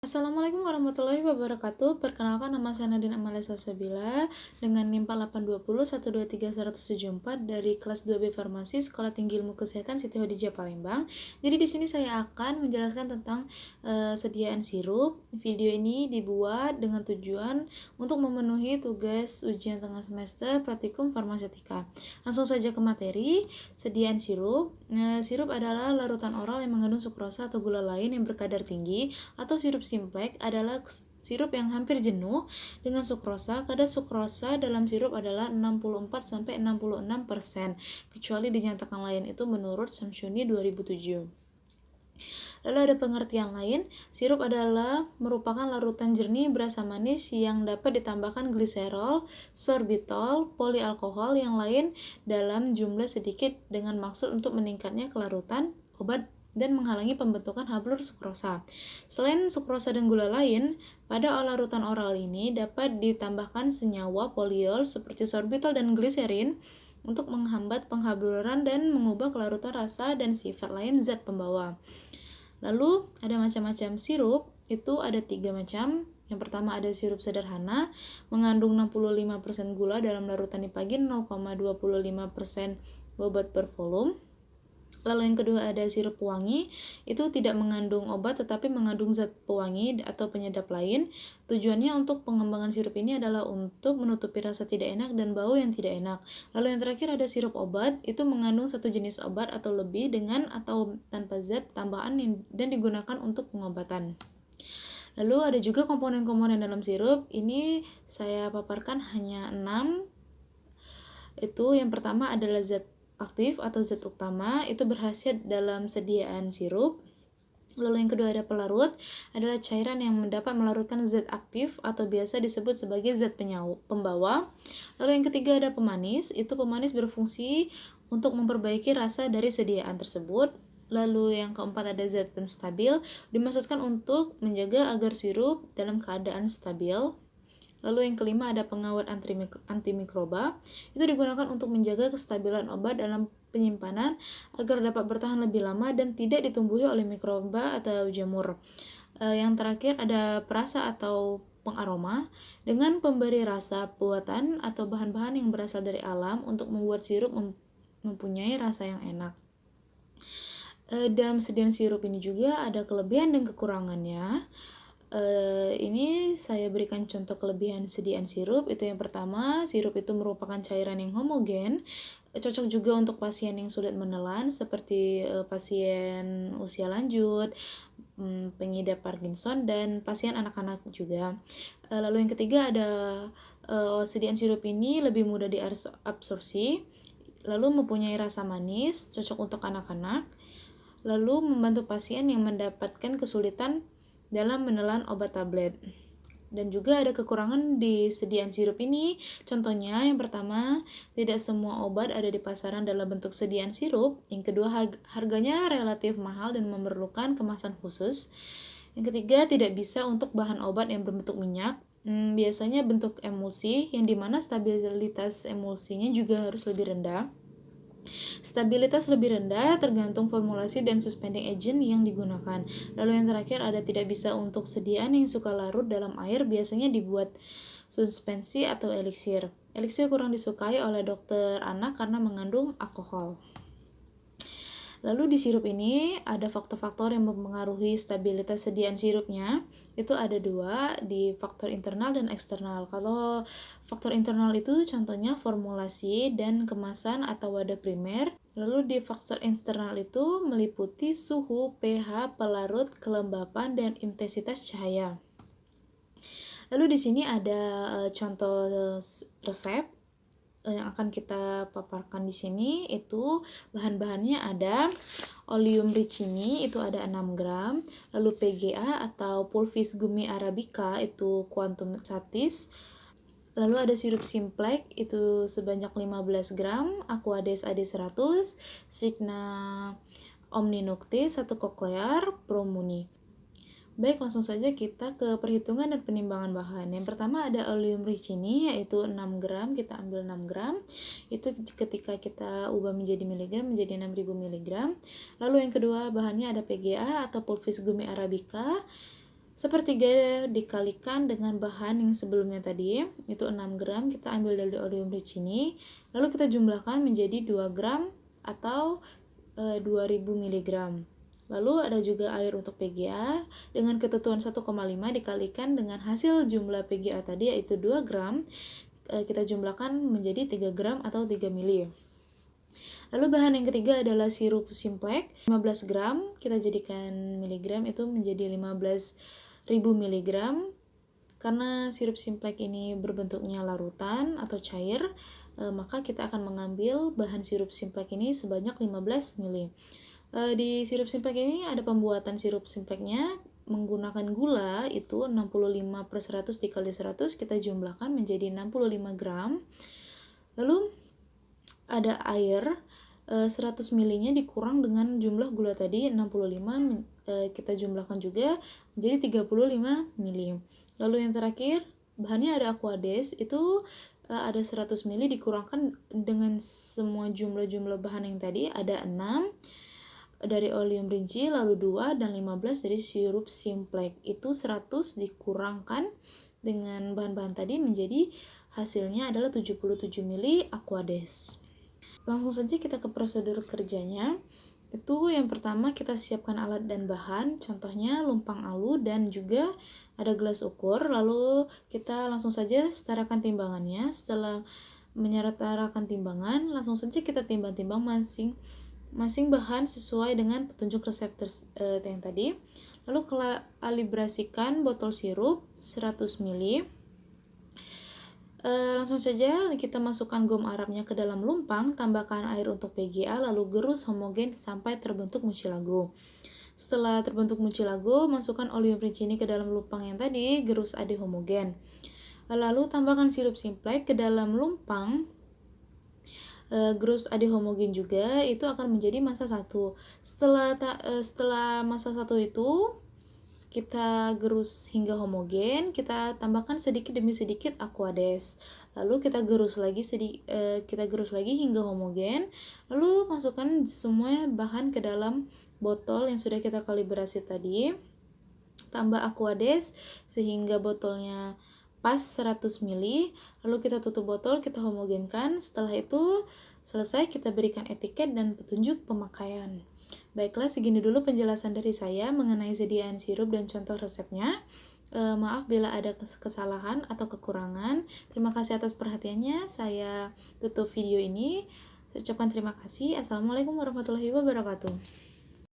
Assalamualaikum warahmatullahi wabarakatuh. Perkenalkan, nama saya Nadine Amalia Salsabila dengan NIM 4820123174 dari kelas 2B Farmasi Sekolah Tinggi Ilmu Kesehatan Siti Khadijah Palembang. Jadi di sini saya akan menjelaskan tentang sediaan sirup. Video ini dibuat dengan tujuan untuk memenuhi tugas ujian tengah semester praktikum farmasetika. Langsung saja ke materi. Sediaan sirup. Sirup adalah larutan oral yang mengandung sukrosa atau gula lain yang berkadar tinggi, atau sirup simplex adalah sirup yang hampir jenuh dengan sukrosa. Kadar sukrosa dalam sirup adalah 64-66%, kecuali dinyatakan lain, itu menurut Samsuni 2007. Lalu ada pengertian lain, sirup adalah merupakan larutan jernih berasa manis yang dapat ditambahkan gliserol, sorbitol, polialkohol yang lain dalam jumlah sedikit dengan maksud untuk meningkatnya kelarutan obat dan menghalangi pembentukan hablur sukrosa. Selain sukrosa dan gula lain, pada larutan oral ini dapat ditambahkan senyawa poliol seperti sorbitol dan gliserin untuk menghambat penghabluran dan mengubah kelarutan rasa dan sifat lain zat pembawa. Lalu ada macam-macam sirup, itu ada 3 macam. Yang pertama ada sirup sederhana, mengandung 65% gula dalam larutan Ipagin 0,25% bobot per volume. Lalu yang kedua ada sirup pewangi, itu tidak mengandung obat tetapi mengandung zat pewangi atau penyedap lain. Tujuannya untuk pengembangan sirup ini adalah untuk menutupi rasa tidak enak dan bau yang tidak enak. Lalu yang terakhir ada sirup obat, itu mengandung satu jenis obat atau lebih dengan atau tanpa zat tambahan dan digunakan untuk pengobatan. Lalu ada juga komponen-komponen dalam sirup, ini saya paparkan hanya 6. Itu yang pertama adalah zat aktif atau zat utama, itu berkhasiat dalam sediaan sirup. Lalu yang kedua ada pelarut, adalah cairan yang dapat melarutkan zat aktif atau biasa disebut sebagai zat pembawa. Lalu yang ketiga ada pemanis, itu pemanis berfungsi untuk memperbaiki rasa dari sediaan tersebut. Lalu yang keempat ada zat penstabil, dimaksudkan untuk menjaga agar sirup dalam keadaan stabil. Lalu yang kelima ada pengawet antimikroba, itu digunakan untuk menjaga kestabilan obat dalam penyimpanan agar dapat bertahan lebih lama dan tidak ditumbuhi oleh mikroba atau jamur. Yang terakhir ada perasa atau pengaroma, dengan pemberi rasa buatan atau bahan-bahan yang berasal dari alam untuk membuat sirup mempunyai rasa yang enak. Dalam sediaan sirup ini juga ada kelebihan dan kekurangannya. Ini saya berikan contoh kelebihan sediaan sirup. Itu yang pertama, sirup itu merupakan cairan yang homogen, cocok juga untuk pasien yang sulit menelan seperti pasien usia lanjut, pengidap Parkinson, dan pasien anak-anak juga. Lalu yang ketiga ada sediaan sirup ini lebih mudah diabsorpsi, lalu mempunyai rasa manis, cocok untuk anak-anak, lalu membantu pasien yang mendapatkan kesulitan dalam menelan obat tablet. Dan juga ada kekurangan di sediaan sirup ini. Contohnya, yang pertama, tidak semua obat ada di pasaran dalam bentuk sediaan sirup. Yang kedua, harganya relatif mahal dan memerlukan kemasan khusus. Yang ketiga, tidak bisa untuk bahan obat yang berbentuk minyak. Biasanya bentuk emulsi, yang dimana stabilitas emulsinya juga harus lebih rendah. Stabilitas lebih rendah tergantung formulasi dan suspending agent yang digunakan. Lalu yang terakhir ada tidak bisa untuk sediaan yang suka larut dalam air, biasanya dibuat suspensi atau eliksir. Eliksir kurang disukai oleh dokter anak karena mengandung alkohol. Lalu di sirup ini ada faktor-faktor yang mempengaruhi stabilitas sediaan sirupnya. Itu ada 2, di faktor internal dan eksternal. Kalau faktor internal itu contohnya formulasi dan kemasan atau wadah primer. Lalu di faktor eksternal itu meliputi suhu, pH, pelarut, kelembapan, dan intensitas cahaya. Lalu di sini ada contoh resep yang akan kita paparkan di sini. Itu bahan-bahannya ada oleum ricini, itu ada 6 gram, lalu PGA atau Pulvis gummi arabica, itu quantum satis, lalu ada sirup simplex, itu sebanyak 15 gram, Aquades AD100, Signa Omninocte 1 koklear, Promuni. Baik, langsung saja kita ke perhitungan dan penimbangan bahan. Yang pertama ada oleum ricini, yaitu 6 gram, kita ambil 6 gram. Itu ketika kita ubah menjadi miligram, menjadi 6000 miligram. Lalu yang kedua bahannya ada PGA atau Pulvis gummi arabica, Sepertiga dikalikan dengan bahan yang sebelumnya tadi, itu 6 gram, kita ambil dari oleum rich ini, lalu kita jumlahkan menjadi 2 gram atau 2000 mg. Lalu ada juga air untuk PGA dengan ketentuan 1,5 dikalikan dengan hasil jumlah PGA tadi yaitu 2 gram, kita jumlahkan menjadi 3 gram atau 3 mili. Lalu bahan yang ketiga adalah sirup Simplex 15 gram, kita jadikan miligram itu menjadi 15.000 mg. Karena sirup Simplex ini berbentuknya larutan atau cair, maka kita akan mengambil bahan sirup Simplex ini sebanyak 15 ml. Di sirup Simplex ini ada pembuatan sirup Simplexnya menggunakan gula itu 65/100 dikali 100, kita jumlahkan menjadi 65 gram. Lalu ada air 100 ml-nya dikurang dengan jumlah gula tadi 65, kita jumlahkan juga menjadi 35 ml. Lalu yang terakhir bahannya ada Aquades, itu ada 100 ml dikurangkan dengan semua jumlah-jumlah bahan yang tadi ada 6 dari oleum rinci, lalu 2 dan 15 dari sirup Simplex. Itu 100 dikurangkan dengan bahan-bahan tadi menjadi hasilnya adalah 77 ml Aquades. Langsung saja kita ke prosedur kerjanya. Itu yang pertama kita siapkan alat dan bahan, contohnya lumpang alu dan juga ada gelas ukur. Lalu kita langsung saja setarakan timbangannya. Setelah menyetarakan timbangan, langsung saja kita timbang-timbang masing bahan sesuai dengan petunjuk resep yang tadi. Lalu kalibrasikan botol sirup 100 ml. Langsung saja kita masukkan gom Arabnya ke dalam lumpang, tambahkan air untuk PGA, lalu gerus homogen sampai terbentuk mucilago. Setelah terbentuk mucilago, masukkan oleum rinci ini ke dalam lumpang yang tadi, gerus aduk homogen. Lalu tambahkan sirup Simplex ke dalam lumpang, gerus aduk homogen juga, itu akan menjadi massa 1. Setelah massa 1 itu kita gerus hingga homogen, kita tambahkan sedikit demi sedikit Aquades. Lalu kita gerus lagi hingga homogen. Lalu masukkan semua bahan ke dalam botol yang sudah kita kalibrasi tadi. Tambah Aquades sehingga botolnya pas 100 ml. Lalu kita tutup botol, kita homogenkan. Setelah itu selesai, kita berikan etiket dan petunjuk pemakaian. Baiklah, segini dulu penjelasan dari saya mengenai sediaan sirup dan contoh resepnya. Maaf bila ada kesalahan atau kekurangan. Terima kasih atas perhatiannya. Saya tutup video ini. Saya ucapkan terima kasih. Assalamualaikum warahmatullahi wabarakatuh.